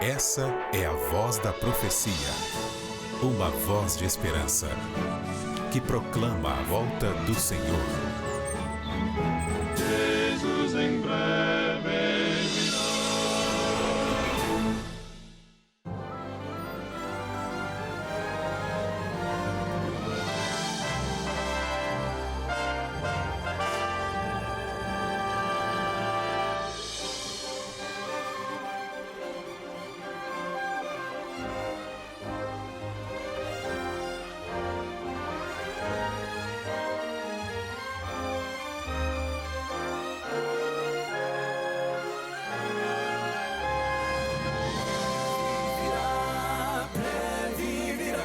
Essa é a voz da profecia, uma voz de esperança, que proclama a volta do Senhor. Jesus em breve virá.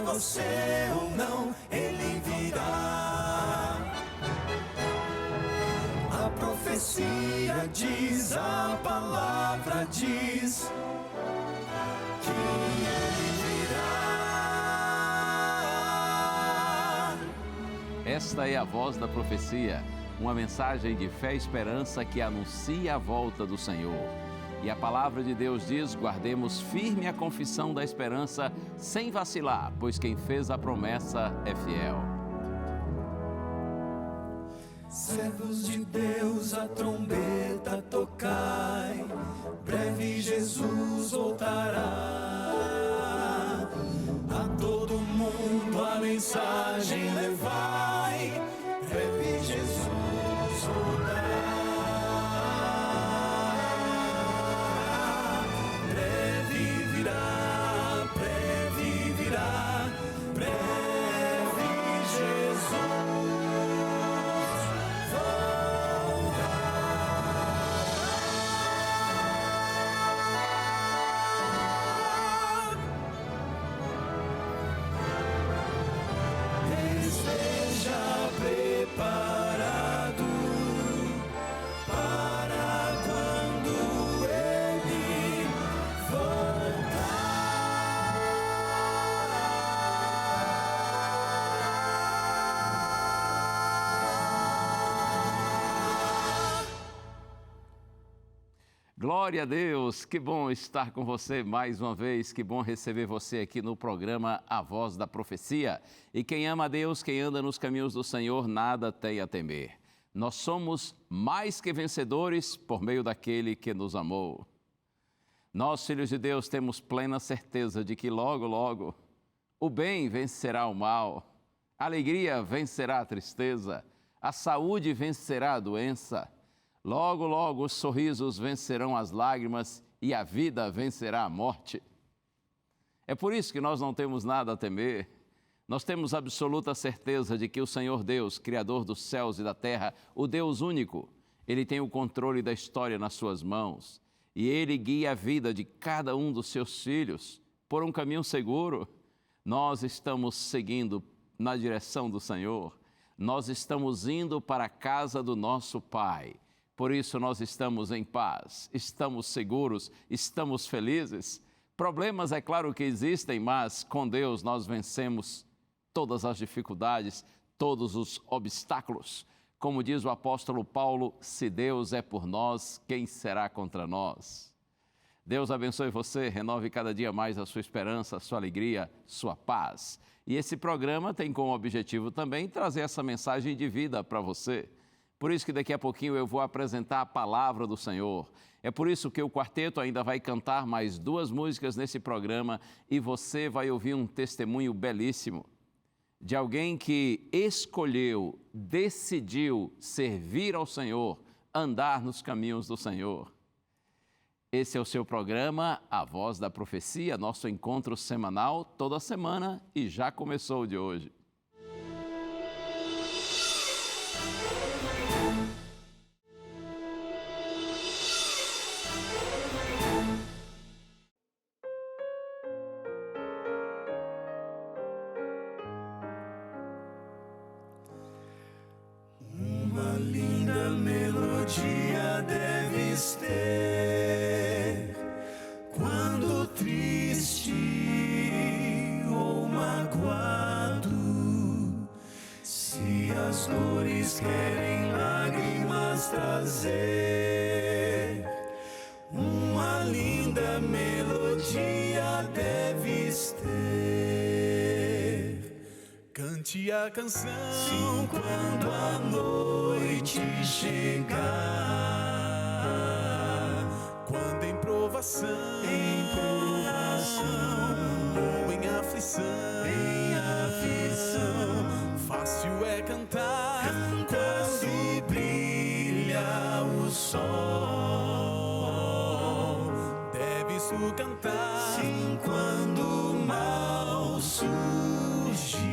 Você ou não, ele virá. A profecia diz, a palavra diz que ele virá. Esta é a voz da profecia, uma mensagem de fé e esperança que anuncia a volta do Senhor. E a palavra de Deus diz: guardemos firme a confissão da esperança sem vacilar, pois quem fez a promessa é fiel. Servos de Deus, a trombeta tocai, breve Jesus voltará. A todo mundo a mensagem levai, breve Jesus voltará. Glória a Deus, que bom estar com você mais uma vez, que bom receber você aqui no programa A Voz da Profecia. E quem ama a Deus, quem anda nos caminhos do Senhor, nada tem a temer. Nós somos mais que vencedores por meio daquele que nos amou. Nós, filhos de Deus, temos plena certeza de que logo, logo, o bem vencerá o mal, a alegria vencerá a tristeza, a saúde vencerá a doença. Logo, logo os sorrisos vencerão as lágrimas e a vida vencerá a morte. É por isso que nós não temos nada a temer. Nós temos absoluta certeza de que o Senhor Deus, Criador dos céus e da terra, o Deus único, Ele tem o controle da história nas suas mãos e Ele guia a vida de cada um dos seus filhos por um caminho seguro. Nós estamos seguindo na direção do Senhor. Nós estamos indo para a casa do nosso Pai. Por isso nós estamos em paz, estamos seguros, estamos felizes. Problemas, é claro que existem, mas com Deus nós vencemos todas as dificuldades, todos os obstáculos. Como diz o apóstolo Paulo, se Deus é por nós, quem será contra nós? Deus abençoe você, renove cada dia mais a sua esperança, a sua alegria, sua paz. E esse programa tem como objetivo também trazer essa mensagem de vida para você. Por isso que daqui a pouquinho eu vou apresentar a palavra do Senhor. É por isso que o quarteto ainda vai cantar mais 2 músicas nesse programa e você vai ouvir um testemunho belíssimo de alguém que escolheu, decidiu servir ao Senhor, andar nos caminhos do Senhor. Esse é o seu programa, A Voz da Profecia, nosso encontro semanal toda semana e já começou o de hoje. dizer, uma linda melodia deves ter. Cante a canção, sim, quando a noite chegar, quando em provação, ou em aflição, fácil é cantar quando brilha o sol. Deves tu cantar, sim, quando o mal surgir.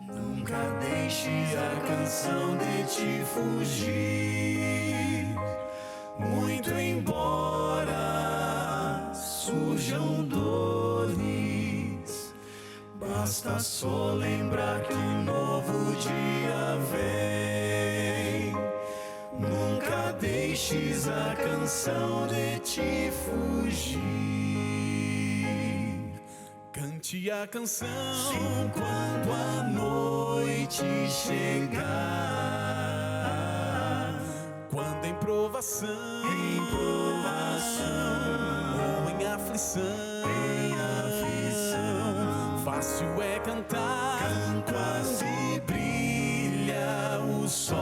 Nunca deixes a canção de ti fugir, muito embora surjam dores. Basta só lembrar que um novo dia vem. Nunca deixes a canção de ti fugir. Cante a canção, sim, quando a noite chegar, quando em provação, ou em aflição, fácil é cantar quando brilha o sol.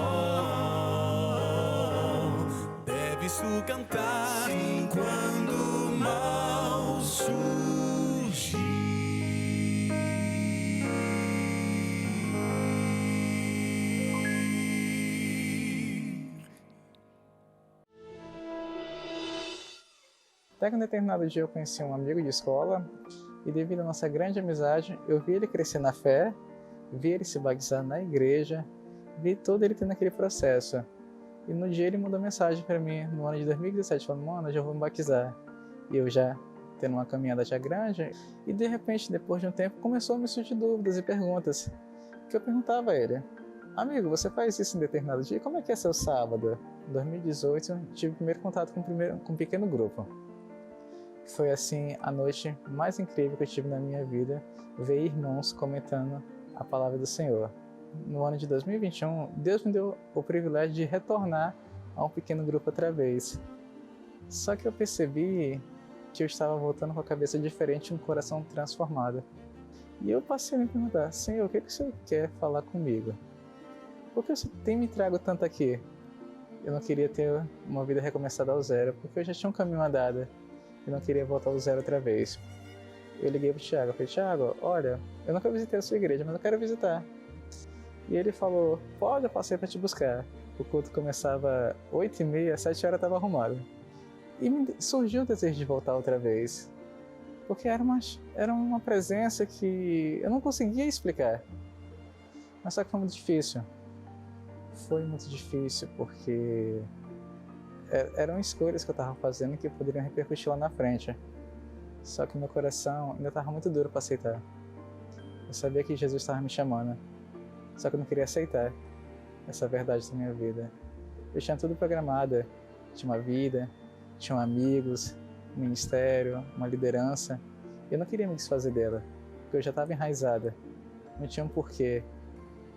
Deves tu cantar, sim, quando o mal surgir. Até que um determinado dia eu conheci um amigo de escola e devido à nossa grande amizade, eu vi ele crescer na fé, vi ele se batizar na igreja, vi todo ele tendo aquele processo. E no dia ele mandou mensagem para mim, no ano de 2017, falando, mano, eu já vou me batizar. E eu já tendo uma caminhada já grande, e de repente, depois de um tempo, começou a me surgir dúvidas e perguntas, que eu perguntava a ele, amigo, você faz isso em determinado dia? Como é que é seu sábado? Em 2018, eu tive o primeiro contato com um pequeno grupo. Foi assim a noite mais incrível que eu tive na minha vida, ver irmãos comentando a palavra do Senhor. No ano de 2021, Deus me deu o privilégio de retornar a um pequeno grupo outra vez. Só que eu percebi que eu estava voltando com a cabeça diferente e um coração transformado. E eu passei a me perguntar, Senhor, o que o Senhor quer falar comigo? Por que o Senhor tem me trago tanto aqui? Eu não queria ter uma vida recomeçada ao zero, porque eu já tinha um caminho andado. Eu não queria voltar ao zero outra vez. Eu liguei pro Thiago, falei, Thiago, olha, eu nunca visitei a sua igreja, mas eu quero visitar. E ele falou, pode, eu passei para te buscar. O culto começava 8h30, às 7 horas eu estava arrumado. E me surgiu o desejo de voltar outra vez. Porque era uma presença que eu não conseguia explicar. Mas só que foi muito difícil. Foi muito difícil porque eram escolhas que eu estava fazendo que poderiam repercutir lá na frente. Só que meu coração ainda estava muito duro para aceitar. Eu sabia que Jesus estava me chamando, só que eu não queria aceitar essa verdade da minha vida. Eu tinha tudo programado, tinha uma vida, tinha amigos, um ministério, uma liderança. E eu não queria me desfazer dela, porque eu já estava enraizada. Não tinha um porquê,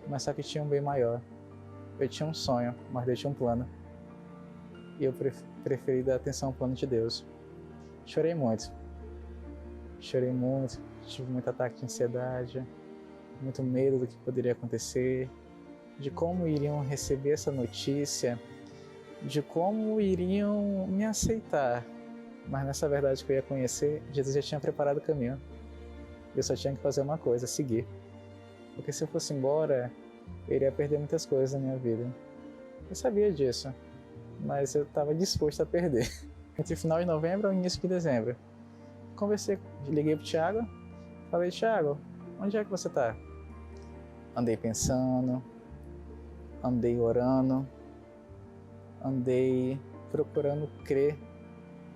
mas só que tinha um bem maior. Eu tinha um sonho, mas eu tinha um plano. E eu preferi dar atenção ao plano de Deus. Chorei muito, tive muito ataque de ansiedade, muito medo do que poderia acontecer, de como iriam receber essa notícia, de como iriam me aceitar. Mas nessa verdade que eu ia conhecer, Jesus já tinha preparado o caminho. Eu só tinha que fazer uma coisa, seguir. Porque se eu fosse embora, eu iria perder muitas coisas na minha vida. Eu sabia disso, mas eu estava disposto a perder. Entre o final de novembro e o início de dezembro. Liguei pro Thiago, falei, Thiago, onde é que você está? Andei pensando, andei orando, andei procurando crer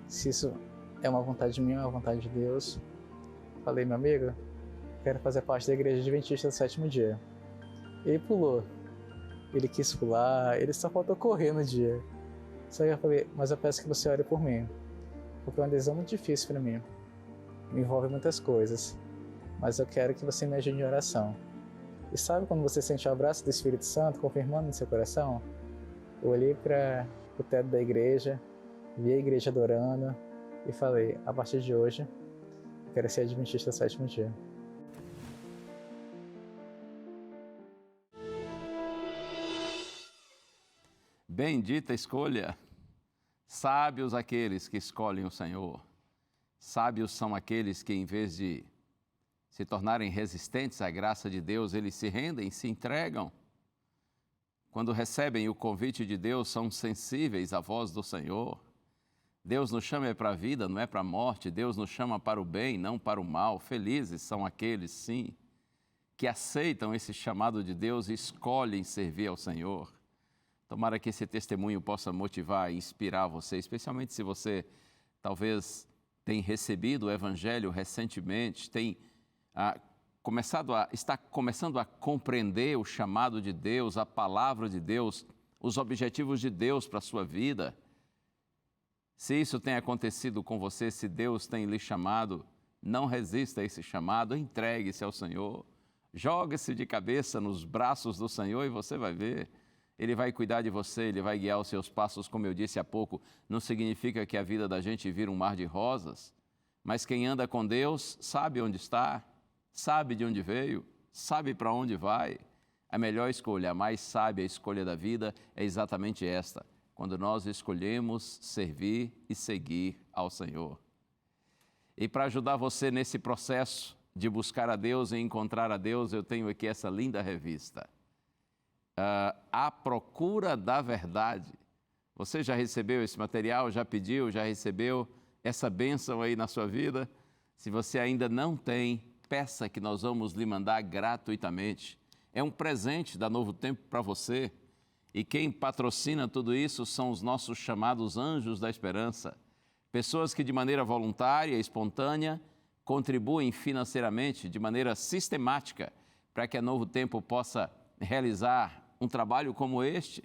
se isso é uma vontade minha ou uma vontade de Deus. Falei, meu amigo, quero fazer parte da igreja adventista do sétimo dia. Ele pulou, ele quis pular, ele só faltou correr no dia. Só que eu falei, mas eu peço que você ore por mim, porque é uma decisão muito difícil para mim. Me envolve muitas coisas, mas eu quero que você me ajude em oração. E sabe quando você sente o abraço do Espírito Santo confirmando no seu coração? Eu olhei para o teto da igreja, vi a igreja adorando e falei, a partir de hoje, eu quero ser adventista do sétimo dia. Bendita escolha! Sábios aqueles que escolhem o Senhor. Sábios são aqueles que, em vez de se tornarem resistentes à graça de Deus, eles se rendem, se entregam. Quando recebem o convite de Deus, são sensíveis à voz do Senhor. Deus nos chama para a vida, não é para a morte. Deus nos chama para o bem, não para o mal. Felizes são aqueles, sim, que aceitam esse chamado de Deus e escolhem servir ao Senhor. Tomara que esse testemunho possa motivar e inspirar você, especialmente se você talvez tenha recebido o Evangelho recentemente, está começando a compreender o chamado de Deus, a palavra de Deus, os objetivos de Deus para a sua vida. Se isso tem acontecido com você, se Deus tem lhe chamado, não resista a esse chamado, entregue-se ao Senhor, jogue-se de cabeça nos braços do Senhor e você vai ver. Ele vai cuidar de você, Ele vai guiar os seus passos, como eu disse há pouco. Não significa que a vida da gente vira um mar de rosas, mas quem anda com Deus sabe onde está, sabe de onde veio, sabe para onde vai. A melhor escolha, a mais sábia escolha da vida é exatamente esta, quando nós escolhemos servir e seguir ao Senhor. E para ajudar você nesse processo de buscar a Deus e encontrar a Deus, eu tenho aqui essa linda revista. A Procura da Verdade. Você já recebeu esse material? Já pediu? Já recebeu essa bênção aí na sua vida? Se você ainda não tem, peça que nós vamos lhe mandar gratuitamente. É um presente da Novo Tempo para você. E quem patrocina tudo isso são os nossos chamados Anjos da Esperança. Pessoas que de maneira voluntária e espontânea contribuem financeiramente, de maneira sistemática, para que a Novo Tempo possa realizar um trabalho como este,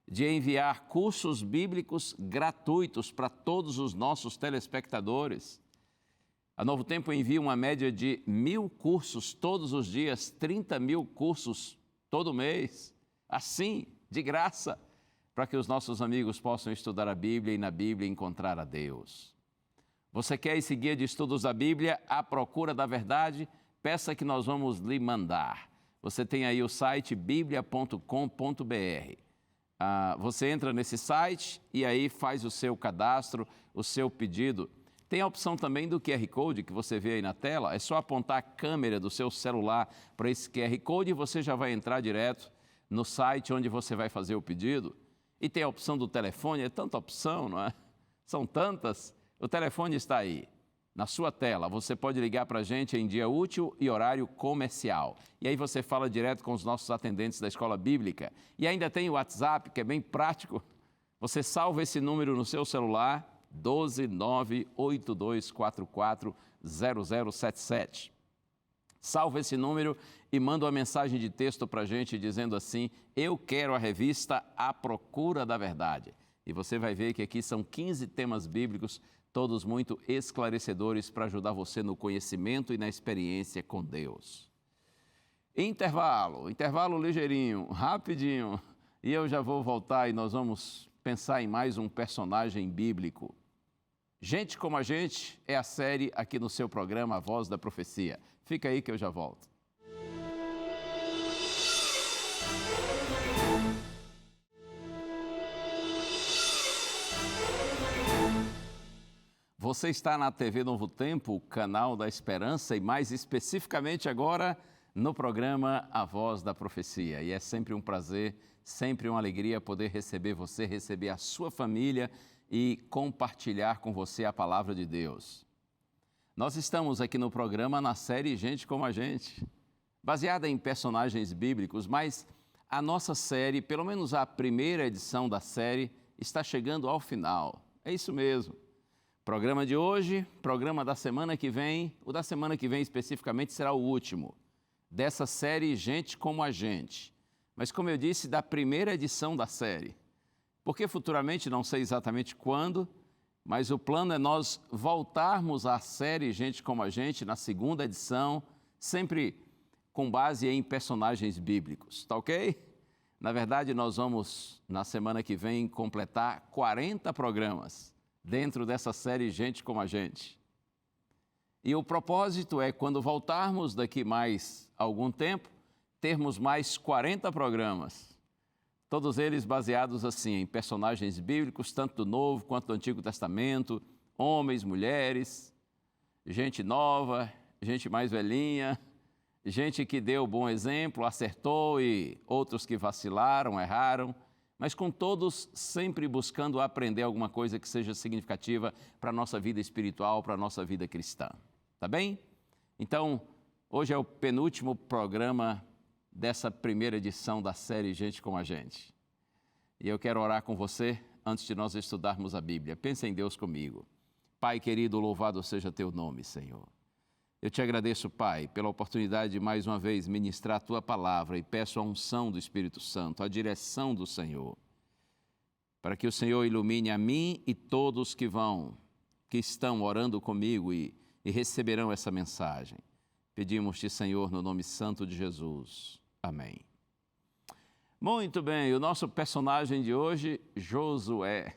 de enviar cursos bíblicos gratuitos para todos os nossos telespectadores. A Novo Tempo envia uma média de 1.000 cursos todos os dias, 30.000 cursos todo mês, assim, de graça, para que os nossos amigos possam estudar a Bíblia e na Bíblia encontrar a Deus. Você quer esse guia de estudos da Bíblia, A Procura da Verdade? Peça que nós vamos lhe mandar. Você tem aí o site biblia.com.br. Você entra nesse site e aí faz o seu cadastro, o seu pedido. Tem a opção também do QR Code que você vê aí na tela. É só apontar a câmera do seu celular para esse QR Code e você já vai entrar direto no site onde você vai fazer o pedido. E tem a opção do telefone, é tanta opção, não é? São tantas. O telefone está aí. Na sua tela, você pode ligar para a gente em dia útil e horário comercial. E aí você fala direto com os nossos atendentes da Escola Bíblica. E ainda tem o WhatsApp, que é bem prático. Você salva esse número no seu celular, 12982440077. Salva esse número e manda uma mensagem de texto para a gente dizendo assim, eu quero a revista A Procura da Verdade. E você vai ver que aqui são 15 temas bíblicos, todos muito esclarecedores para ajudar você no conhecimento e na experiência com Deus. Intervalo ligeirinho, rapidinho, e eu já vou voltar e nós vamos pensar em mais um personagem bíblico. Gente como a Gente é a série aqui no seu programa A Voz da Profecia. Fica aí que eu já volto. Você está na TV Novo Tempo, o canal da Esperança e mais especificamente agora no programa A Voz da Profecia. E é sempre um prazer, sempre uma alegria poder receber você, receber a sua família e compartilhar com você a palavra de Deus. Nós estamos aqui no programa na série Gente como a Gente, baseada em personagens bíblicos, mas a nossa série, pelo menos a primeira edição da série, está chegando ao final. É isso mesmo. Programa de hoje, programa da semana que vem, o da semana que vem especificamente será o último dessa série Gente como a Gente. Mas como eu disse, da primeira edição da série. Porque futuramente, não sei exatamente quando, mas o plano é nós voltarmos à série Gente como a Gente na segunda edição, sempre com base em personagens bíblicos, tá ok? Na verdade, nós vamos, na semana que vem, completar 40 programas dentro dessa série Gente Como a Gente. E o propósito é, quando voltarmos daqui mais algum tempo, termos mais 40 programas, todos eles baseados assim em personagens bíblicos, tanto do Novo quanto do Antigo Testamento, homens, mulheres, gente nova, gente mais velhinha, gente que deu bom exemplo, acertou e outros que vacilaram, erraram, mas com todos sempre buscando aprender alguma coisa que seja significativa para a nossa vida espiritual, para a nossa vida cristã. Tá bem? Então, hoje é o penúltimo programa dessa primeira edição da série Gente Como a Gente. E eu quero orar com você antes de nós estudarmos a Bíblia. Pense em Deus comigo. Pai querido, louvado seja teu nome, Senhor. Eu te agradeço, Pai, pela oportunidade de mais uma vez ministrar a tua palavra e peço a unção do Espírito Santo, a direção do Senhor, para que o Senhor ilumine a mim e todos que estão orando comigo e receberão essa mensagem. Pedimos-te, Senhor, no nome santo de Jesus. Amém. Muito bem, o nosso personagem de hoje, Josué.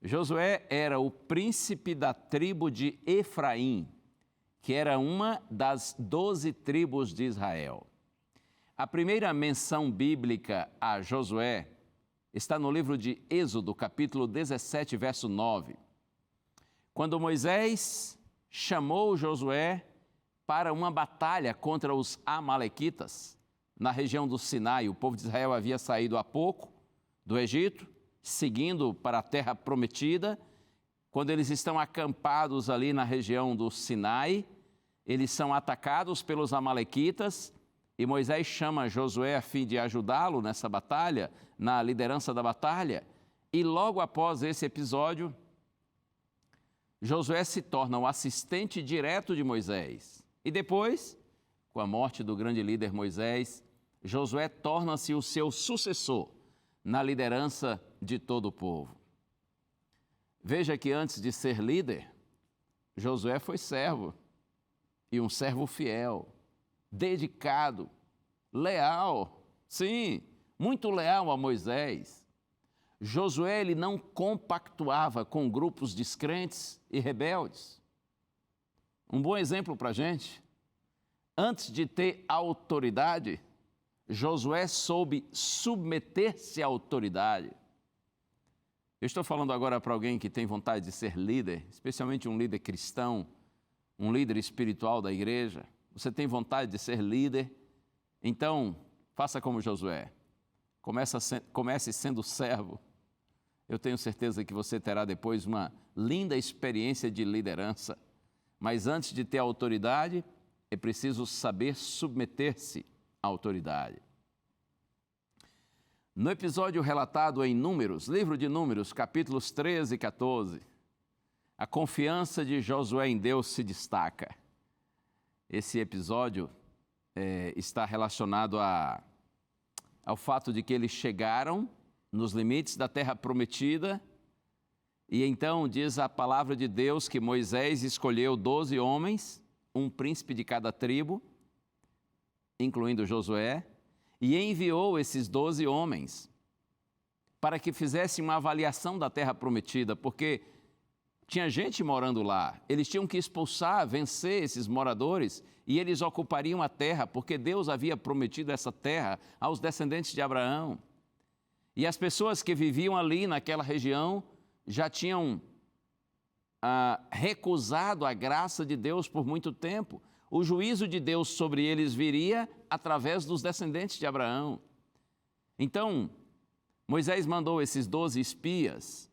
Josué era o príncipe da tribo de Efraim, que era uma das 12 tribos de Israel. A primeira menção bíblica a Josué está no livro de Êxodo, capítulo 17, verso 9. Quando Moisés chamou Josué para uma batalha contra os amalequitas, na região do Sinai. O povo de Israel havia saído há pouco do Egito, seguindo para a terra prometida. Quando eles estão acampados ali na região do Sinai, eles são atacados pelos amalequitas e Moisés chama Josué a fim de ajudá-lo nessa batalha, na liderança da batalha. E logo após esse episódio, Josué se torna o assistente direto de Moisés. E depois, com a morte do grande líder Moisés, Josué torna-se o seu sucessor na liderança de todo o povo. Veja que antes de ser líder, Josué foi servo, e um servo fiel, dedicado, leal, sim, muito leal a Moisés. Josué, ele não compactuava com grupos descrentes e rebeldes. Um bom exemplo para a gente, antes de ter autoridade, Josué soube submeter-se à autoridade. Eu estou falando agora para alguém que tem vontade de ser líder, especialmente um líder cristão, um líder espiritual da igreja. Você tem vontade de ser líder? Então, faça como Josué. Comece sendo servo. Eu tenho certeza que você terá depois uma linda experiência de liderança. Mas antes de ter autoridade, é preciso saber submeter-se à autoridade. No episódio relatado em Números, livro de Números, capítulos 13 e 14, a confiança de Josué em Deus se destaca. Esse episódio está relacionado ao fato de que eles chegaram nos limites da terra prometida e então diz a palavra de Deus que Moisés escolheu 12 homens, um príncipe de cada tribo, incluindo Josué, e enviou esses 12 homens para que fizessem uma avaliação da terra prometida, porque tinha gente morando lá, eles tinham que expulsar, vencer esses moradores e eles ocupariam a terra, porque Deus havia prometido essa terra aos descendentes de Abraão. E as pessoas que viviam ali naquela região já tinham recusado a graça de Deus por muito tempo. O juízo de Deus sobre eles viria através dos descendentes de Abraão. Então, Moisés mandou esses 12 espias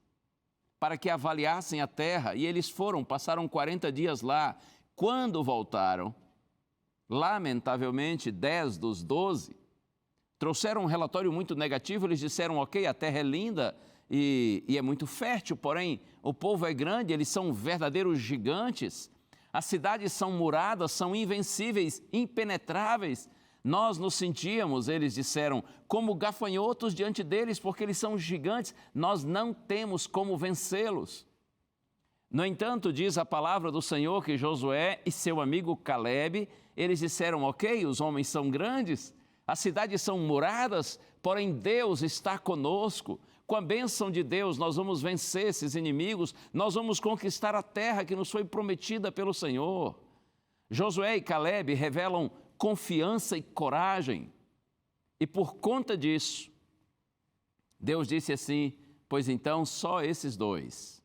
para que avaliassem a terra, e eles passaram 40 dias lá. Quando voltaram, lamentavelmente, 10 dos 12 trouxeram um relatório muito negativo. Eles disseram, ok, a terra é linda e é muito fértil, porém o povo é grande, eles são verdadeiros gigantes, as cidades são muradas, são invencíveis, impenetráveis. Nós nos sentíamos, eles disseram, como gafanhotos diante deles, porque eles são gigantes, nós não temos como vencê-los. No entanto, diz a palavra do Senhor que Josué e seu amigo Calebe, eles disseram, ok, os homens são grandes, as cidades são muradas, porém Deus está conosco. Com a bênção de Deus, nós vamos vencer esses inimigos, nós vamos conquistar a terra que nos foi prometida pelo Senhor. Josué e Calebe revelam confiança e coragem. E por conta disso, Deus disse assim, pois então só esses dois,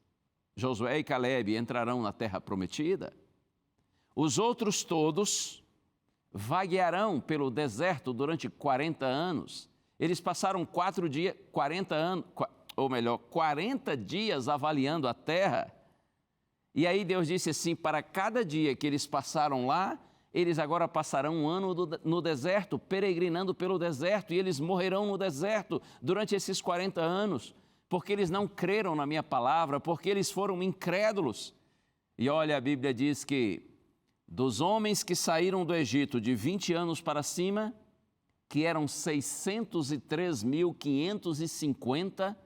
Josué e Calebe, entrarão na terra prometida. Os outros todos vaguearão pelo deserto durante 40 anos. Eles passaram 40 dias avaliando a terra. E aí Deus disse assim, para cada dia que eles passaram lá, eles agora passarão um ano no deserto, peregrinando pelo deserto, e eles morrerão no deserto durante esses 40 anos, porque eles não creram na minha palavra, porque eles foram incrédulos. E olha, a Bíblia diz que dos homens que saíram do Egito de 20 anos para cima, que eram 603.550,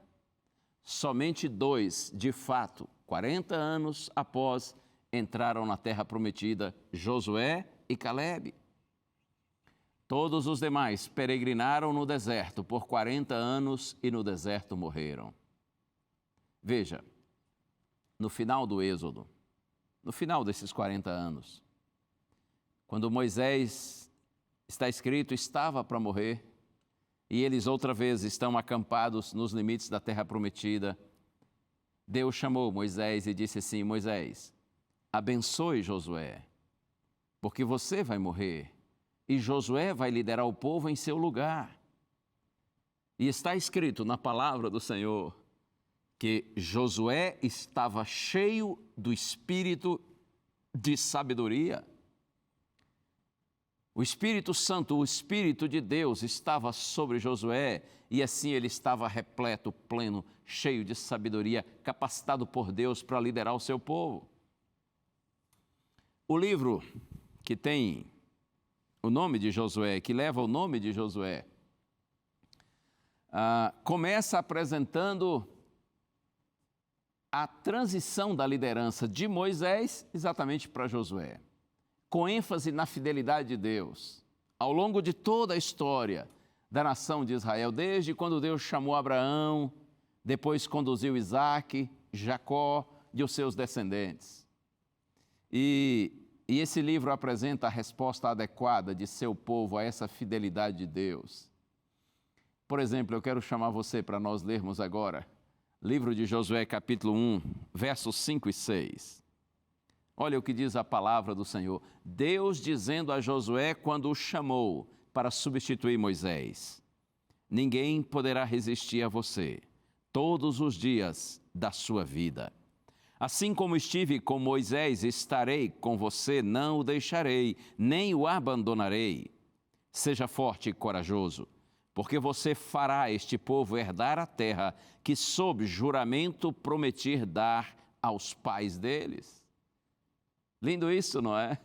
somente dois, de fato, 40 anos após, entraram na terra prometida, Josué e Calebe. Todos os demais peregrinaram no deserto por 40 anos e no deserto morreram. Veja, no final do Êxodo, no final desses 40 anos, quando Moisés, está escrito, estava para morrer, e eles outra vez estão acampados nos limites da terra prometida, Deus chamou Moisés e disse assim, Moisés, abençoe Josué, porque você vai morrer, e Josué vai liderar o povo em seu lugar. E está escrito na palavra do Senhor que Josué estava cheio do espírito de sabedoria. O Espírito Santo, o Espírito de Deus estava sobre Josué e assim ele estava repleto, pleno, cheio de sabedoria, capacitado por Deus para liderar o seu povo. O livro que tem o nome de Josué, que leva o nome de Josué, começa apresentando a transição da liderança de Moisés exatamente para Josué, com ênfase na fidelidade de Deus, ao longo de toda a história da nação de Israel, desde quando Deus chamou Abraão, depois conduziu Isaque, Jacó e os seus descendentes. E esse livro apresenta a resposta adequada de seu povo a essa fidelidade de Deus. Por exemplo, eu quero chamar você para nós lermos agora, livro de Josué, capítulo 1, versos 5 e 6. Olha o que diz a palavra do Senhor. Deus dizendo a Josué quando o chamou para substituir Moisés: ninguém poderá resistir a você todos os dias da sua vida. Assim como estive com Moisés, estarei com você, não o deixarei, nem o abandonarei. Seja forte e corajoso, porque você fará este povo herdar a terra que, sob juramento, prometi dar aos pais deles. Lindo isso, não é?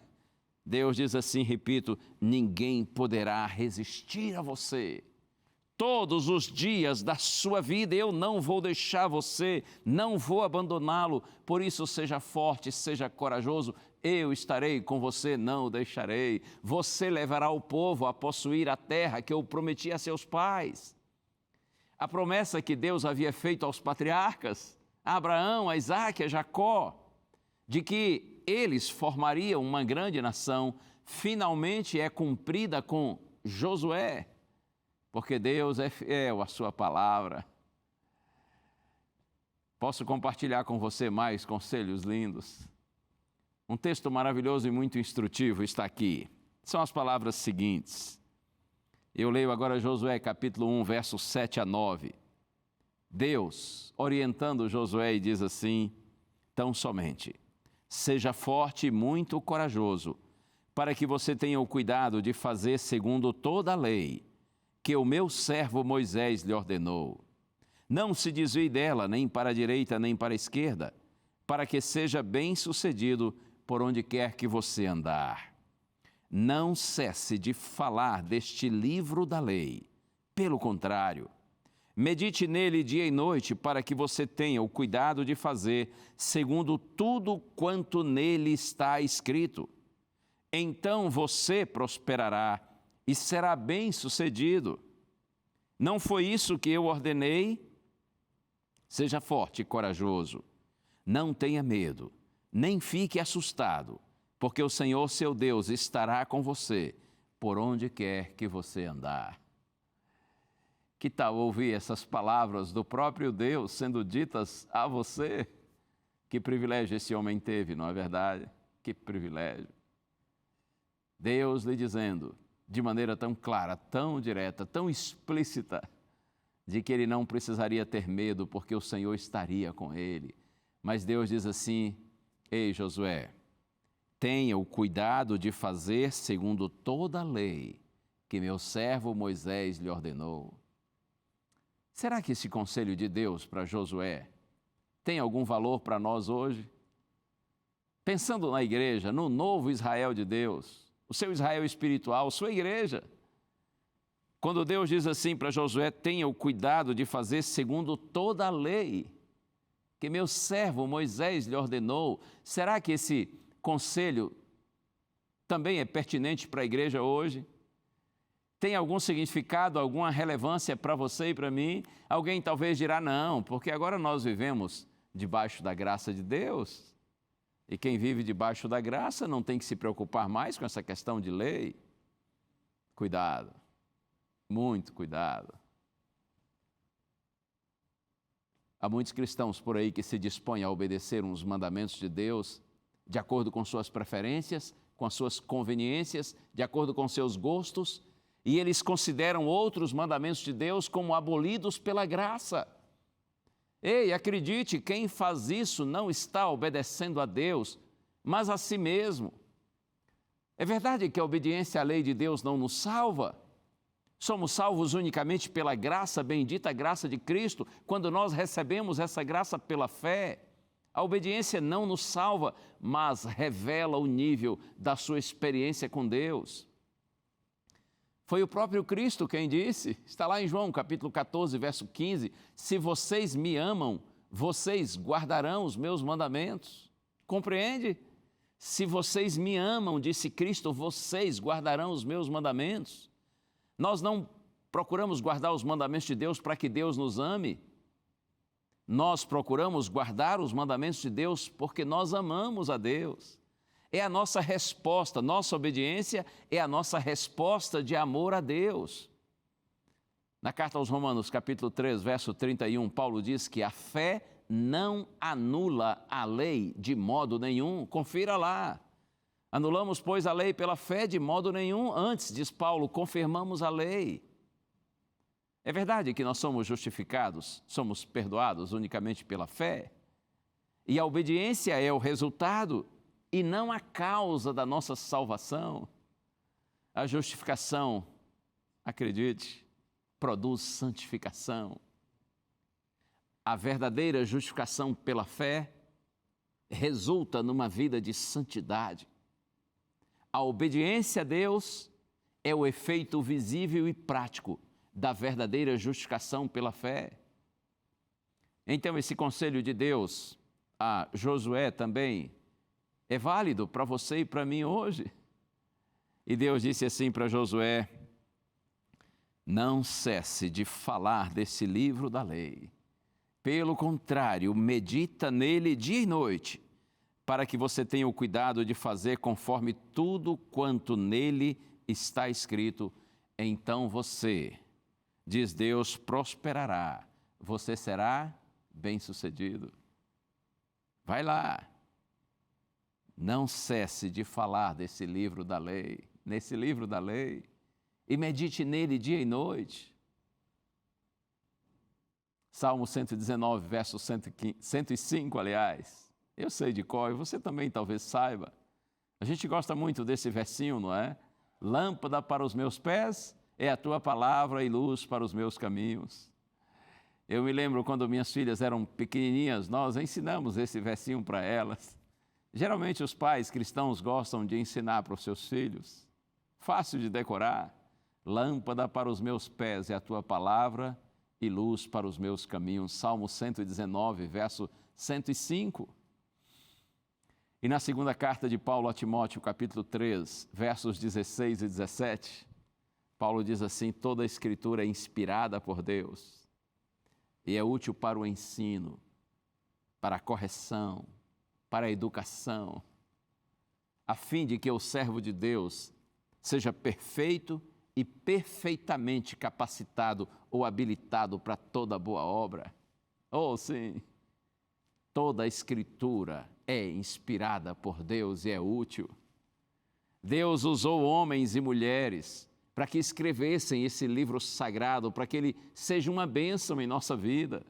Deus diz assim, repito, ninguém poderá resistir a você. Todos os dias da sua vida eu não vou deixar você, não vou abandoná-lo. Por isso seja forte, seja corajoso, eu estarei com você, não o deixarei. Você levará o povo a possuir a terra que eu prometi a seus pais. A promessa que Deus havia feito aos patriarcas, a Abraão, a Isaque, a Jacó, de que eles formariam uma grande nação, finalmente é cumprida com Josué, porque Deus é fiel à sua palavra. Posso compartilhar com você mais conselhos lindos? Um texto maravilhoso e muito instrutivo está aqui. São as palavras seguintes. Eu leio agora Josué, capítulo 1, versos 7 a 9. Deus, orientando Josué, diz assim, tão somente, seja forte e muito corajoso, para que você tenha o cuidado de fazer segundo toda a lei que o meu servo Moisés lhe ordenou. Não se desvie dela, nem para a direita, nem para a esquerda, para que seja bem-sucedido por onde quer que você andar. Não cesse de falar deste livro da lei. Pelo contrário, Medite nele dia e noite, para que você tenha o cuidado de fazer segundo tudo quanto nele está escrito. Então você prosperará e será bem-sucedido. Não foi isso que eu ordenei? Seja forte e corajoso. Não tenha medo, nem fique assustado, porque o Senhor seu Deus estará com você por onde quer que você andar. Que tal ouvir essas palavras do próprio Deus sendo ditas a você? Que privilégio esse homem teve, não é verdade? Que privilégio. Deus lhe dizendo, de maneira tão clara, tão direta, tão explícita, de que ele não precisaria ter medo, porque o Senhor estaria com ele. Mas Deus diz assim: ei, Josué, tenha o cuidado de fazer segundo toda a lei que meu servo Moisés lhe ordenou. Será que esse conselho de Deus para Josué tem algum valor para nós hoje? Pensando na igreja, no novo Israel de Deus, o seu Israel espiritual, sua igreja. Quando Deus diz assim para Josué, tenha o cuidado de fazer segundo toda a lei que meu servo Moisés lhe ordenou, será que esse conselho também é pertinente para a igreja hoje? Tem algum significado, alguma relevância para você e para mim? Alguém talvez dirá não, porque agora nós vivemos debaixo da graça de Deus. E quem vive debaixo da graça não tem que se preocupar mais com essa questão de lei. Cuidado, muito cuidado. Há muitos cristãos por aí que se dispõem a obedecer uns mandamentos de Deus de acordo com suas preferências, com as suas conveniências, de acordo com seus gostos, e eles consideram outros mandamentos de Deus como abolidos pela graça. Ei, acredite, quem faz isso não está obedecendo a Deus, mas a si mesmo. É verdade que a obediência à lei de Deus não nos salva. Somos salvos unicamente pela graça, bendita graça de Cristo, quando nós recebemos essa graça pela fé. A obediência não nos salva, mas revela o nível da sua experiência com Deus. Foi o próprio Cristo quem disse, está lá em João capítulo 14, verso 15, se vocês me amam, vocês guardarão os meus mandamentos. Compreende? Se vocês me amam, disse Cristo, vocês guardarão os meus mandamentos. Nós não procuramos guardar os mandamentos de Deus para que Deus nos ame. Nós procuramos guardar os mandamentos de Deus porque nós amamos a Deus. É a nossa resposta, nossa obediência é a nossa resposta de amor a Deus. Na carta aos Romanos, capítulo 3, verso 31, Paulo diz que a fé não anula a lei de modo nenhum. Confira lá. Anulamos, pois, a lei pela fé de modo nenhum. Antes, diz Paulo, confirmamos a lei. É verdade que nós somos justificados, somos perdoados unicamente pela fé. E a obediência é o resultado e não a causa da nossa salvação. A justificação, acredite, produz santificação. A verdadeira justificação pela fé resulta numa vida de santidade. A obediência a Deus é o efeito visível e prático da verdadeira justificação pela fé. Então, esse conselho de Deus a Josué também é válido para você e para mim hoje. E Deus disse assim para Josué: não cesse de falar desse livro da lei. Pelo contrário, medita nele dia e noite, para que você tenha o cuidado de fazer conforme tudo quanto nele está escrito. Então você, diz Deus, prosperará. Você será bem-sucedido. Vai lá. Não cesse de falar desse livro da lei, nesse livro da lei, e medite nele dia e noite. Salmo 119, verso 105, aliás. Eu sei de cor, e você também talvez saiba. A gente gosta muito desse versinho, não é? Lâmpada para os meus pés é a tua palavra e luz para os meus caminhos. Eu me lembro quando minhas filhas eram pequenininhas, nós ensinamos esse versinho para elas. Geralmente os pais cristãos gostam de ensinar para os seus filhos. Fácil de decorar. Lâmpada para os meus pés é a tua palavra e luz para os meus caminhos. Salmo 119, verso 105. E na segunda carta de Paulo a Timóteo, capítulo 3, versos 16 e 17, Paulo diz assim: toda a Escritura é inspirada por Deus e é útil para o ensino, para a correção, para a educação, a fim de que o servo de Deus seja perfeito e perfeitamente capacitado ou habilitado para toda boa obra. Oh, sim! Toda a Escritura é inspirada por Deus e é útil. Deus usou homens e mulheres para que escrevessem esse livro sagrado, para que ele seja uma bênção em nossa vida.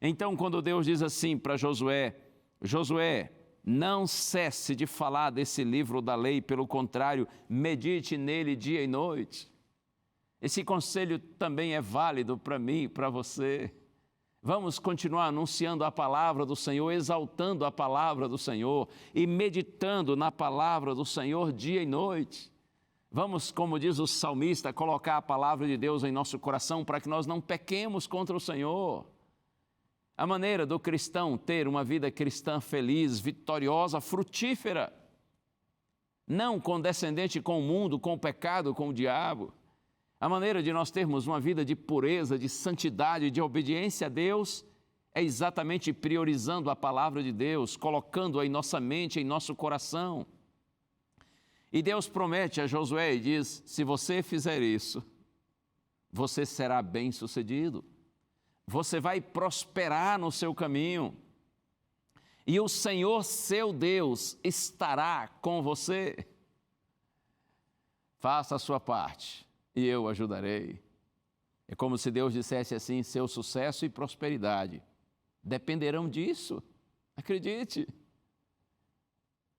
Então, quando Deus diz assim para Josué: Josué, não cesse de falar desse livro da lei, pelo contrário, medite nele dia e noite. Esse conselho também é válido para mim e para você. Vamos continuar anunciando a palavra do Senhor, exaltando a palavra do Senhor e meditando na palavra do Senhor dia e noite. Vamos, como diz o salmista, colocar a palavra de Deus em nosso coração para que nós não pequemos contra o Senhor. A maneira do cristão ter uma vida cristã feliz, vitoriosa, frutífera, não condescendente com o mundo, com o pecado, com o diabo. A maneira de nós termos uma vida de pureza, de santidade, de obediência a Deus, é exatamente priorizando a palavra de Deus, colocando-a em nossa mente, em nosso coração. E Deus promete a Josué e diz: se você fizer isso, você será bem-sucedido. Você vai prosperar no seu caminho. E o Senhor, seu Deus, estará com você. Faça a sua parte e eu ajudarei. É como se Deus dissesse assim: seu sucesso e prosperidade dependerão disso. Acredite.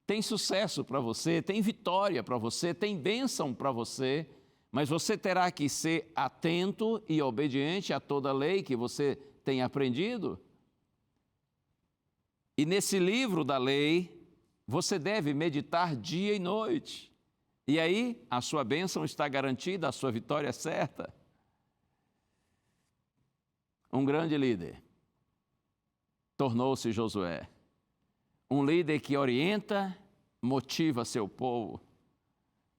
Tem sucesso para você, tem vitória para você, tem bênção para você, mas você terá que ser atento e obediente a toda a lei que você tem aprendido. E nesse livro da lei, você deve meditar dia e noite. E aí, a sua bênção está garantida, a sua vitória é certa. Um grande líder tornou-se Josué. Um líder que orienta, motiva seu povo.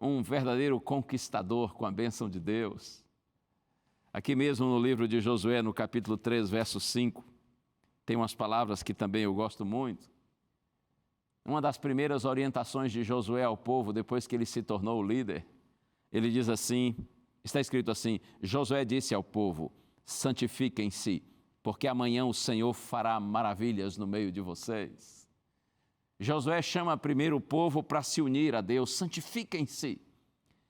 Um verdadeiro conquistador com a bênção de Deus. Aqui mesmo no livro de Josué, no capítulo 3, verso 5, tem umas palavras que também eu gosto muito. Uma das primeiras orientações de Josué ao povo, depois que ele se tornou o líder, ele diz assim, está escrito assim: Josué disse ao povo: santifiquem-se, porque amanhã o Senhor fará maravilhas no meio de vocês. Josué chama primeiro o povo para se unir a Deus. Santifiquem-se.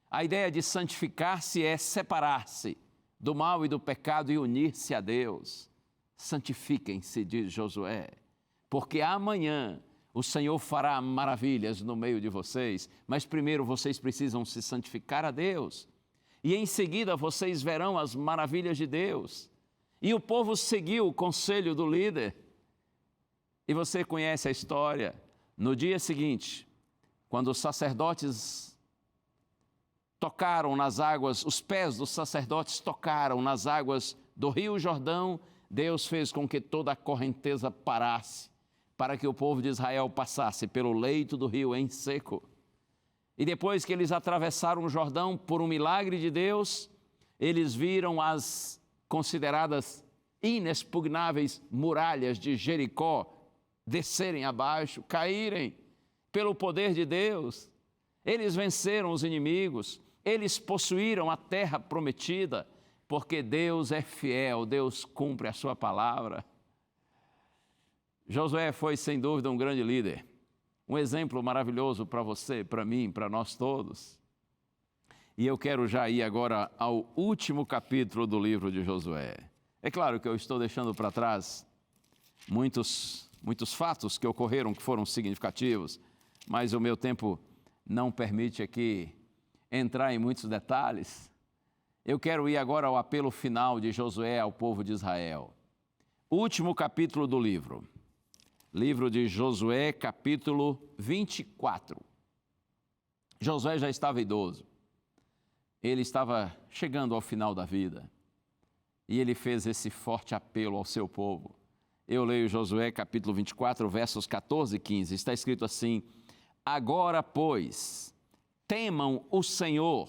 A ideia de santificar-se é separar-se do mal e do pecado e unir-se a Deus. Santifiquem-se, diz Josué, porque amanhã o Senhor fará maravilhas no meio de vocês, mas primeiro vocês precisam se santificar a Deus, e em seguida vocês verão as maravilhas de Deus. E o povo seguiu o conselho do líder, e você conhece a história. No dia seguinte, quando os sacerdotes tocaram nas águas, os pés dos sacerdotes tocaram nas águas do Rio Jordão, Deus fez com que toda a correnteza parasse, para que o povo de Israel passasse pelo leito do rio em seco. E depois que eles atravessaram o Jordão, por um milagre de Deus, eles viram as consideradas inexpugnáveis muralhas de Jericó descerem abaixo, caírem pelo poder de Deus. Eles venceram os inimigos, eles possuíram a terra prometida, porque Deus é fiel, Deus cumpre a sua palavra. Josué foi, sem dúvida, um grande líder, um exemplo maravilhoso para você, para mim, para nós todos. E eu quero já ir agora ao último capítulo do livro de Josué. É claro que eu estou deixando para trás muitos fatos que ocorreram, que foram significativos, mas o meu tempo não permite aqui entrar em muitos detalhes. Eu quero ir agora ao apelo final de Josué ao povo de Israel. Último capítulo do livro. Livro de Josué, capítulo 24. Josué já estava idoso. Ele estava chegando ao final da vida. e ele fez esse forte apelo ao seu povo. Eu leio Josué capítulo 24, versos 14 e 15. Está escrito assim: agora, pois, temam o Senhor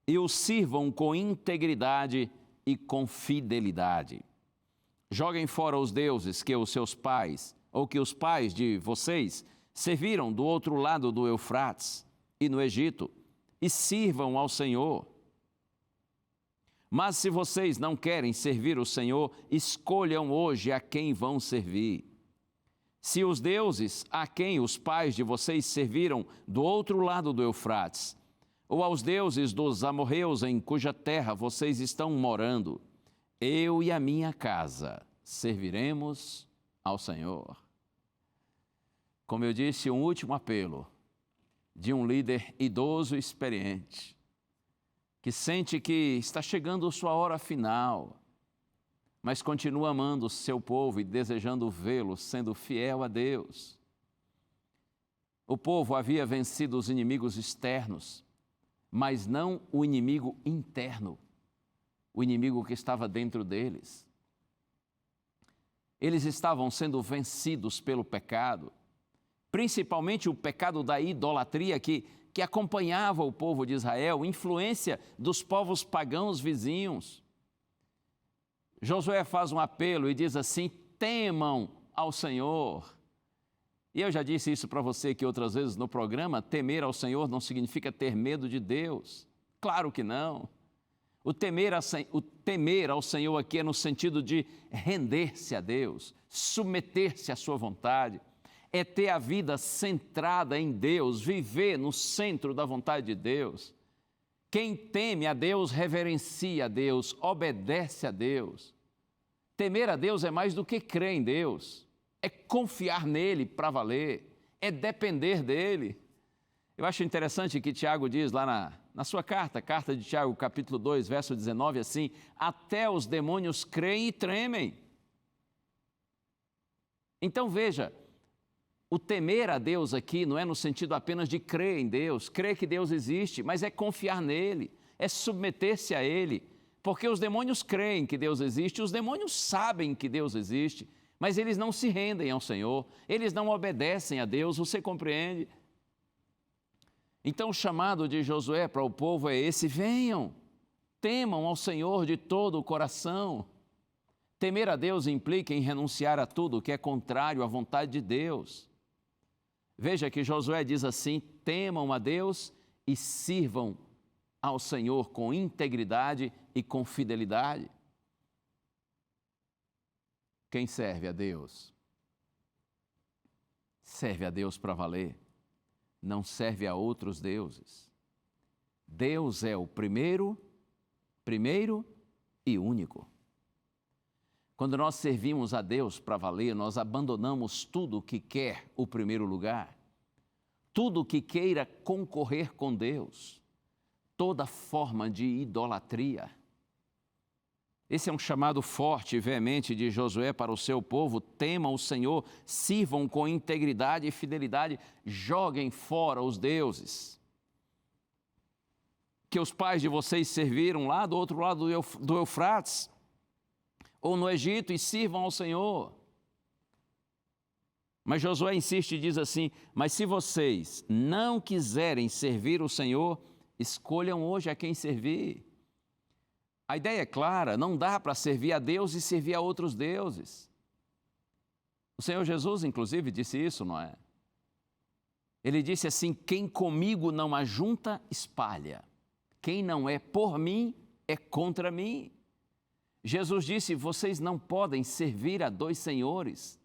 e o sirvam com integridade e com fidelidade. Joguem fora os deuses que os seus pais, ou que os pais de vocês, serviram do outro lado do Eufrates e no Egito, e sirvam ao Senhor. Mas se vocês não querem servir o Senhor, escolham hoje a quem vão servir. Se os deuses a quem os pais de vocês serviram do outro lado do Eufrates, ou aos deuses dos amorreus em cuja terra vocês estão morando, eu e a minha casa serviremos ao Senhor. Como eu disse, um último apelo de um líder idoso e experiente, que sente que está chegando sua hora final, mas continua amando o seu povo e desejando vê-lo sendo fiel a Deus. O povo havia vencido os inimigos externos, mas não o inimigo interno, o inimigo que estava dentro deles. Eles estavam sendo vencidos pelo pecado, principalmente o pecado da idolatria que acompanhava o povo de Israel, influência dos povos pagãos vizinhos. Josué faz um apelo e diz assim: temam ao Senhor. E eu já disse isso para você aqui outras vezes no programa: temer ao Senhor não significa ter medo de Deus. Claro que não. O temer ao Senhor aqui é no sentido de render-se a Deus, submeter-se à sua vontade, é ter a vida centrada em Deus, viver no centro da vontade de Deus. Quem teme a Deus, reverencia a Deus, obedece a Deus. Temer a Deus é mais do que crer em Deus, é confiar nele para valer, é depender dele. Eu acho interessante que Tiago diz lá na sua carta de Tiago, capítulo 2, verso 19, assim: até os demônios creem e tremem. Então veja, o temer a Deus aqui não é no sentido apenas de crer em Deus, crer que Deus existe, mas é confiar nele, é submeter-se a ele, porque os demônios creem que Deus existe, os demônios sabem que Deus existe, mas eles não se rendem ao Senhor, eles não obedecem a Deus, você compreende? Então o chamado de Josué para o povo é esse: venham, temam ao Senhor de todo o coração. Temer a Deus implica em renunciar a tudo que é contrário à vontade de Deus. Veja que Josué diz assim: temam a Deus e sirvam ao Senhor com integridade e com fidelidade. Quem serve a Deus, serve a Deus para valer, não serve a outros deuses. Deus é o primeiro e único. Quando nós servimos a Deus para valer, nós abandonamos tudo o que quer o primeiro lugar, tudo o que queira concorrer com Deus, toda forma de idolatria. Esse é um chamado forte e veemente de Josué para o seu povo: temam o Senhor, sirvam com integridade e fidelidade, joguem fora os deuses que os pais de vocês serviram lá do outro lado do Eufrates, ou no Egito, e sirvam ao Senhor. Mas Josué insiste e diz assim: mas se vocês não quiserem servir o Senhor, escolham hoje a quem servir. A ideia é clara: não dá para servir a Deus e servir a outros deuses. O Senhor Jesus, inclusive, disse isso, não é? Ele disse assim: quem comigo não ajunta, espalha. Quem não é por mim, é contra mim. Jesus disse: vocês não podem servir a dois senhores.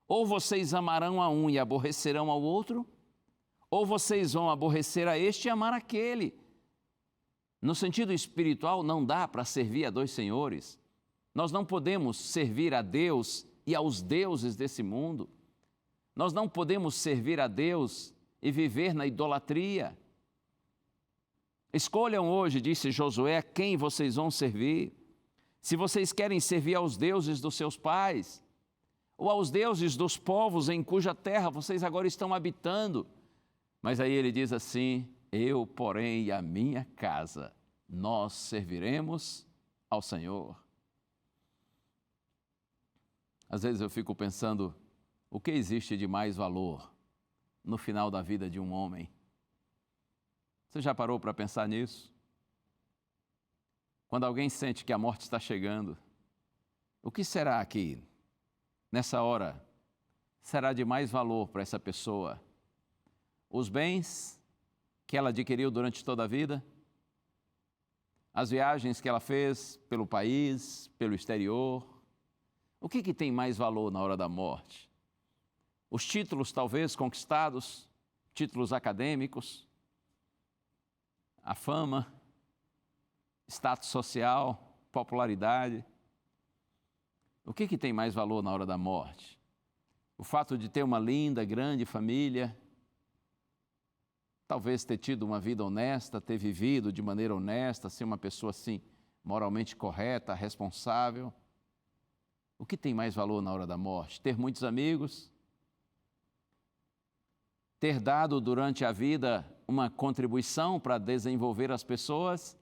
Ou vocês amarão a um e aborrecerão ao outro, ou vocês vão aborrecer a este e amar aquele. No sentido espiritual, não dá para servir a dois senhores. Nós não podemos servir a Deus e aos deuses desse mundo. Nós não podemos servir a Deus e viver na idolatria. Escolham hoje, disse Josué, a quem vocês vão servir. Se vocês querem servir aos deuses dos seus pais, ou aos deuses dos povos em cuja terra vocês agora estão habitando. Mas aí ele diz assim: eu, porém, e a minha casa, nós serviremos ao Senhor. Às vezes eu fico pensando, o que existe de mais valor no final da vida de um homem? Você já parou para pensar nisso? Quando alguém sente que a morte está chegando, o que será que, nessa hora, será de mais valor para essa pessoa? Os bens que ela adquiriu durante toda a vida? As viagens que ela fez pelo país, pelo exterior? O que tem mais valor na hora da morte? Os títulos talvez conquistados, títulos acadêmicos, a fama, status social, popularidade. O que tem mais valor na hora da morte? O fato de ter uma linda, grande família, talvez ter tido uma vida honesta, ter vivido de maneira honesta, ser uma pessoa assim, moralmente correta, responsável. O que tem mais valor na hora da morte? Ter muitos amigos? Ter dado durante a vida uma contribuição para desenvolver as pessoas?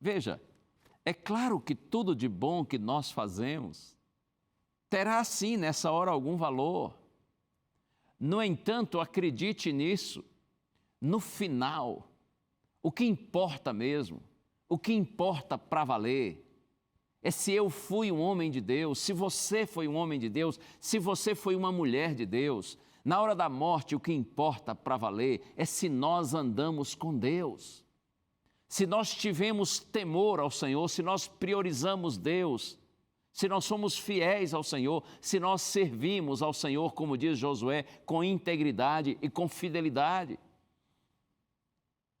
Veja, é claro que tudo de bom que nós fazemos terá sim nessa hora algum valor. No entanto, acredite nisso, no final, o que importa mesmo, o que importa para valer, é se eu fui um homem de Deus, se você foi um homem de Deus, se você foi uma mulher de Deus. Na hora da morte, o que importa para valer é se nós andamos com Deus, se nós tivemos temor ao Senhor, se nós priorizamos Deus, se nós somos fiéis ao Senhor, se nós servimos ao Senhor, como diz Josué, com integridade e com fidelidade.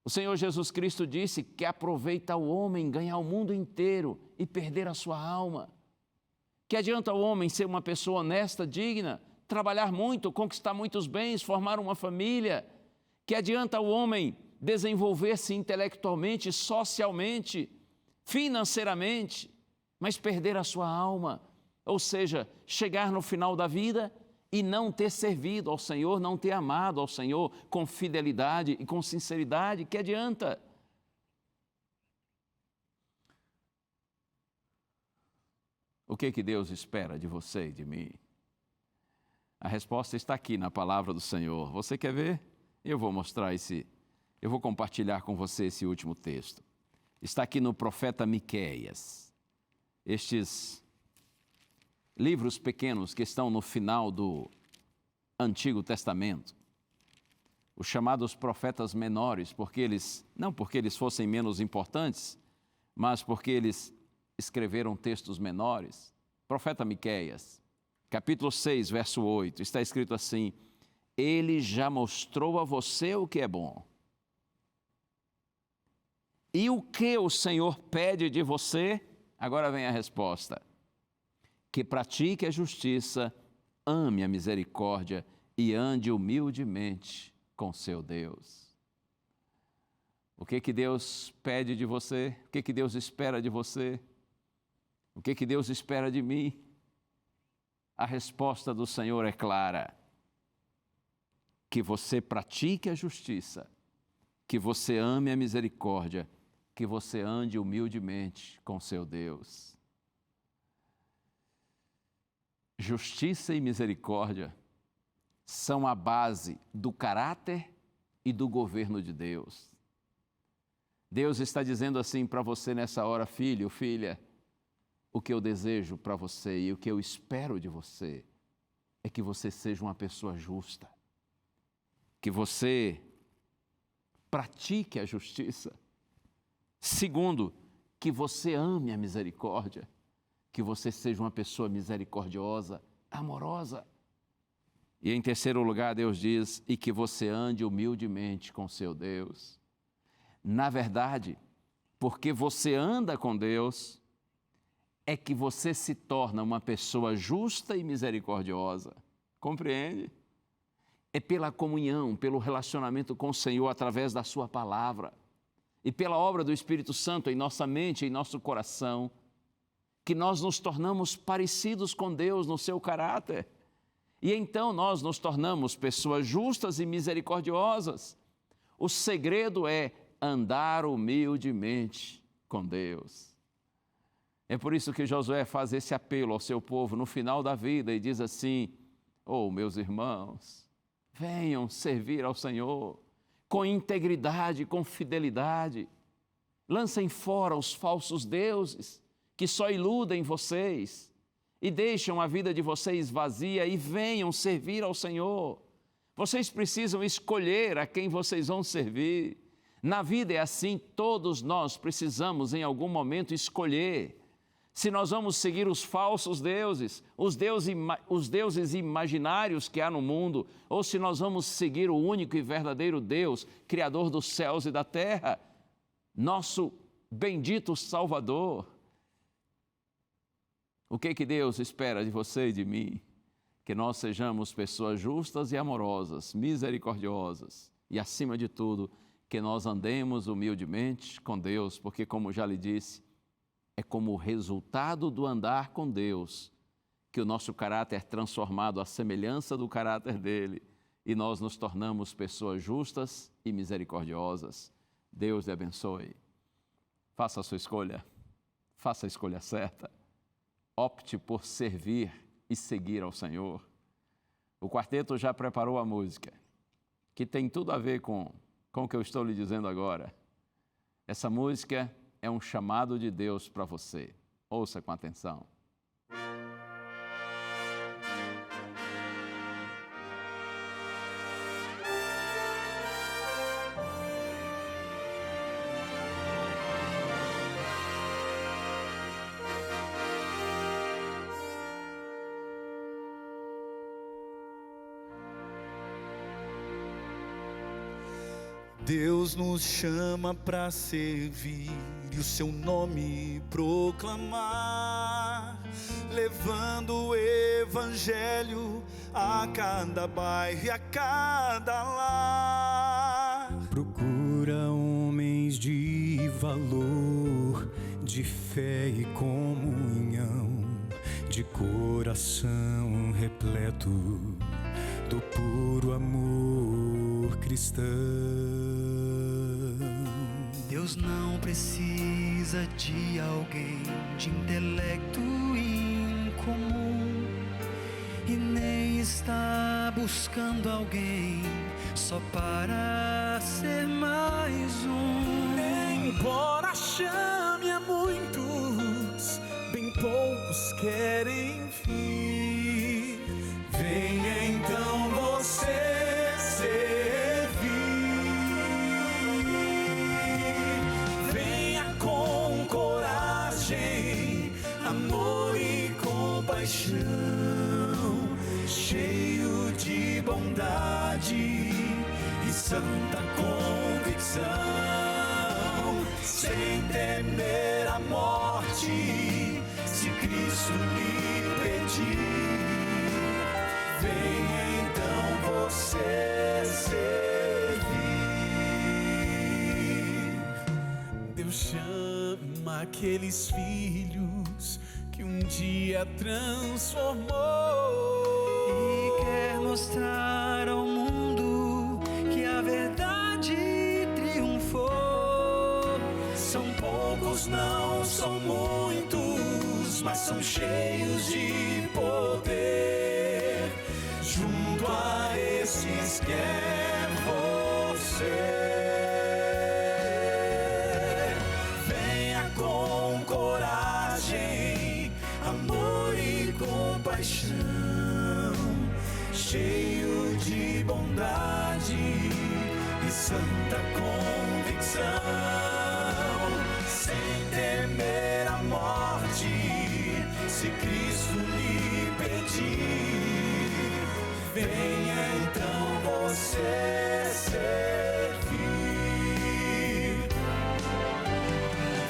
O Senhor Jesus Cristo disse que aproveita o homem ganhar o mundo inteiro e perder a sua alma. Que adianta o homem ser uma pessoa honesta, digna, trabalhar muito, conquistar muitos bens, formar uma família? Que adianta o homem desenvolver-se intelectualmente, socialmente, financeiramente, mas perder a sua alma? Ou seja, chegar no final da vida e não ter servido ao Senhor, não ter amado ao Senhor com fidelidade e com sinceridade? Que adianta? O que Deus espera de você e de mim? A resposta está aqui na palavra do Senhor. Você quer ver? Eu vou mostrar eu vou compartilhar com você esse último texto. Está aqui no profeta Miqueias. Estes livros pequenos que estão no final do Antigo Testamento, os chamados profetas menores, não porque eles fossem menos importantes, mas porque eles escreveram textos menores. Profeta Miqueias, capítulo 6, verso 8, está escrito assim: Ele já mostrou a você o que é bom. E o que o Senhor pede de você? Agora vem a resposta: que pratique a justiça, ame a misericórdia e ande humildemente com seu Deus. O que Deus pede de você? O que Deus espera de você? O que Deus espera de mim? A resposta do Senhor é clara: que você pratique a justiça, que você ame a misericórdia, que você ande humildemente com seu Deus. Justiça e misericórdia são a base do caráter e do governo de Deus. Deus está dizendo assim para você nessa hora: filho, filha, o que eu desejo para você e o que eu espero de você é que você seja uma pessoa justa, que você pratique a justiça. Segundo, que você ame a misericórdia, que você seja uma pessoa misericordiosa, amorosa. E em terceiro lugar, Deus diz: e que você ande humildemente com seu Deus. Na verdade, porque você anda com Deus, é que você se torna uma pessoa justa e misericordiosa. Compreende? É pela comunhão, pelo relacionamento com o Senhor através da sua palavra e pela obra do Espírito Santo em nossa mente e em nosso coração, que nós nos tornamos parecidos com Deus no seu caráter. E então nós nos tornamos pessoas justas e misericordiosas. O segredo é andar humildemente com Deus. É por isso que Josué faz esse apelo ao seu povo no final da vida e diz assim: oh, meus irmãos, venham servir ao Senhor com integridade, com fidelidade. Lancem fora os falsos deuses que só iludem vocês e deixam a vida de vocês vazia e venham servir ao Senhor. Vocês precisam escolher a quem vocês vão servir. Na vida é assim, todos nós precisamos em algum momento escolher se nós vamos seguir os falsos deuses, os deuses imaginários que há no mundo, ou se nós vamos seguir o único e verdadeiro Deus, Criador dos céus e da terra, nosso bendito Salvador. O que Deus espera de você e de mim? Que nós sejamos pessoas justas e amorosas, misericordiosas e, acima de tudo, que nós andemos humildemente com Deus, porque, como já lhe disse, é como resultado do andar com Deus que o nosso caráter é transformado à semelhança do caráter dele e nós nos tornamos pessoas justas e misericordiosas. Deus lhe abençoe. Faça a sua escolha, faça a escolha certa. Opte por servir e seguir ao Senhor. O quarteto já preparou a música, que tem tudo a ver com o que eu estou lhe dizendo agora. Essa música é um chamado de Deus para você. Ouça com atenção. Deus nos chama para servir e o seu nome proclamar, levando o evangelho a cada bairro e a cada lar. Procura homens de valor, de fé e comunhão, de coração repleto do puro amor cristão. Deus não precisa de alguém de intelecto incomum e nem está buscando alguém só para ser mais um. Embora chame a muitos, bem poucos querem vir. Venha então você servir. Venha com coragem, amor e compaixão, cheio de bondade e santa convicção, sem temer a morte, se Cristo lhe pedir. Venha então você servir. Deus chama aqueles filhos que um dia transformou e quer mostrar ao mundo que a verdade triunfou. São poucos, não são muitos, mas são cheios de poder. Junto a esses quer você. Venha com coragem, amor e compaixão, cheio de bondade e santa convicção, sem temer a morte, se Cristo lhe pedir. Venha então você servir.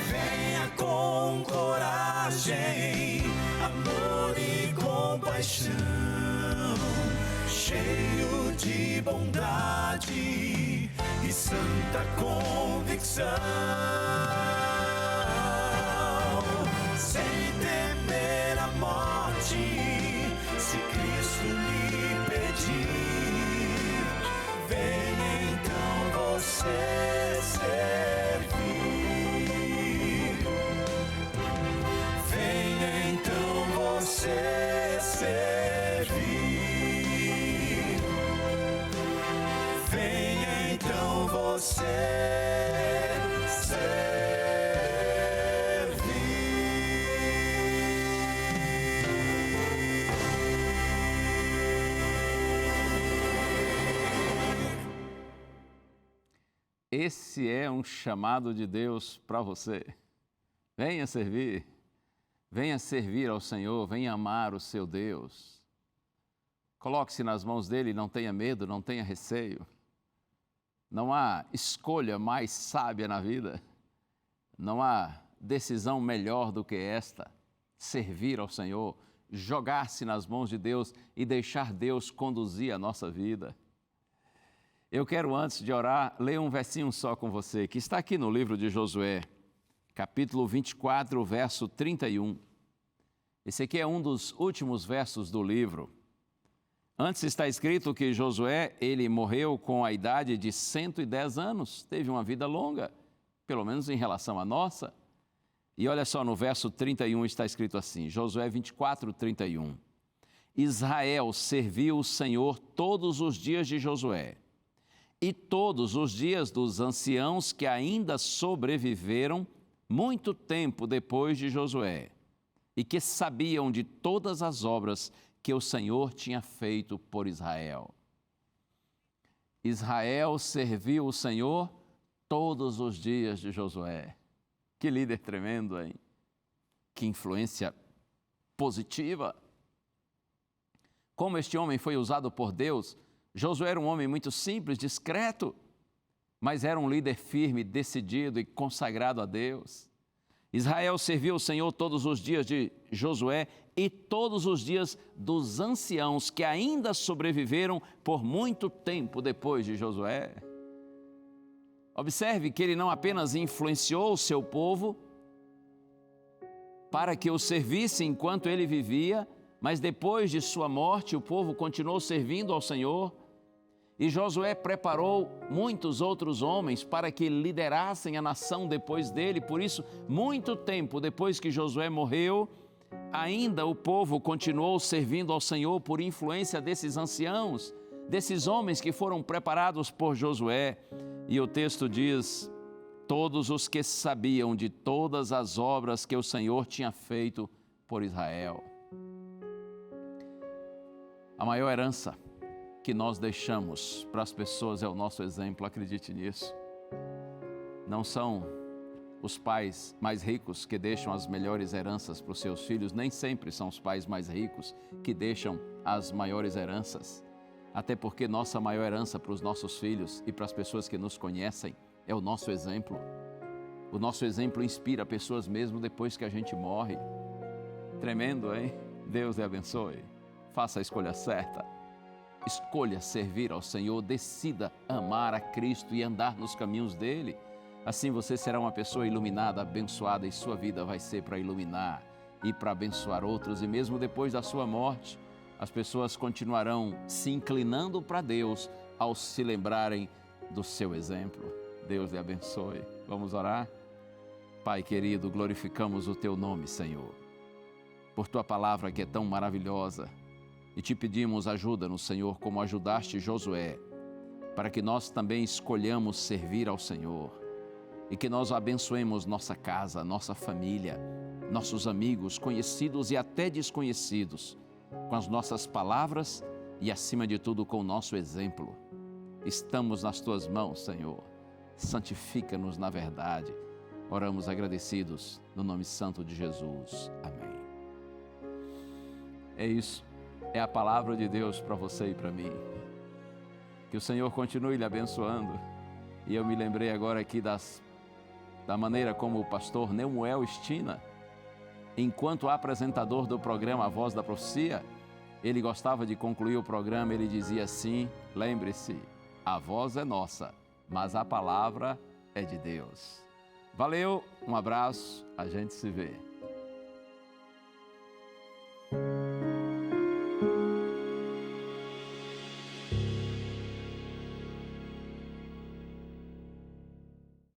Venha com coragem, amor e compaixão, cheio de bondade e santa convicção, sem temer a morte, se Cristo lhe pedir. Venha então você servir. Esse é um chamado de Deus para você. Venha servir ao Senhor, venha amar o seu Deus. Coloque-se nas mãos dele, não tenha medo, não tenha receio. Não há escolha mais sábia na vida, não há decisão melhor do que esta: servir ao Senhor, jogar-se nas mãos de Deus e deixar Deus conduzir a nossa vida. Eu quero, antes de orar, ler um versinho só com você, que está aqui no livro de Josué, capítulo 24, verso 31. Esse aqui é um dos últimos versos do livro. Antes está escrito que Josué, ele morreu com a idade de 110 anos, teve uma vida longa, pelo menos em relação à nossa. E olha só, no verso 31 está escrito assim, Josué 24, 31. Israel serviu o Senhor todos os dias de Josué, e todos os dias dos anciãos que ainda sobreviveram muito tempo depois de Josué, e que sabiam de todas as obras que o Senhor tinha feito por Israel. Israel serviu o Senhor todos os dias de Josué. Que líder tremendo, hein? Que influência positiva. Como este homem foi usado por Deus. Josué era um homem muito simples, discreto, mas era um líder firme, decidido e consagrado a Deus. Israel serviu o Senhor todos os dias de Josué e todos os dias dos anciãos que ainda sobreviveram por muito tempo depois de Josué. Observe que ele não apenas influenciou o seu povo para que o servisse enquanto ele vivia, mas depois de sua morte o povo continuou servindo ao Senhor. E Josué preparou muitos outros homens para que liderassem a nação depois dele. Por isso, muito tempo depois que Josué morreu, ainda o povo continuou servindo ao Senhor por influência desses anciãos, desses homens que foram preparados por Josué. E o texto diz, todos os que sabiam de todas as obras que o Senhor tinha feito por Israel. A maior herança que nós deixamos para as pessoas é o nosso exemplo, acredite nisso. Não são os pais mais ricos que deixam as melhores heranças para os seus filhos, nem sempre são os pais mais ricos que deixam as maiores heranças. Até porque nossa maior herança para os nossos filhos e para as pessoas que nos conhecem é o nosso exemplo. O nosso exemplo inspira pessoas mesmo depois que a gente morre. Tremendo, hein? Deus lhe abençoe. Faça a escolha certa. Escolha servir ao Senhor, decida amar a Cristo e andar nos caminhos dele. Assim você será uma pessoa iluminada, abençoada, e sua vida vai ser para iluminar e para abençoar outros. E mesmo depois da sua morte, as pessoas continuarão se inclinando para Deus ao se lembrarem do seu exemplo. Deus lhe abençoe. Vamos orar? Pai querido, glorificamos o teu nome, Senhor, por tua palavra que é tão maravilhosa. E te pedimos ajuda no Senhor, como ajudaste Josué, para que nós também escolhamos servir ao Senhor e que nós abençoemos nossa casa, nossa família, nossos amigos, conhecidos e até desconhecidos, com as nossas palavras e, acima de tudo, com o nosso exemplo. Estamos nas tuas mãos, Senhor. Santifica-nos na verdade. Oramos agradecidos no nome santo de Jesus. Amém. É isso. É a palavra de Deus para você e para mim. Que o Senhor continue lhe abençoando. E eu me lembrei agora aqui da maneira como o pastor Neumoel Stina, enquanto apresentador do programa A Voz da Profecia, ele gostava de concluir o programa, ele dizia assim, lembre-se, a voz é nossa, mas a palavra é de Deus. Valeu, um abraço, a gente se vê.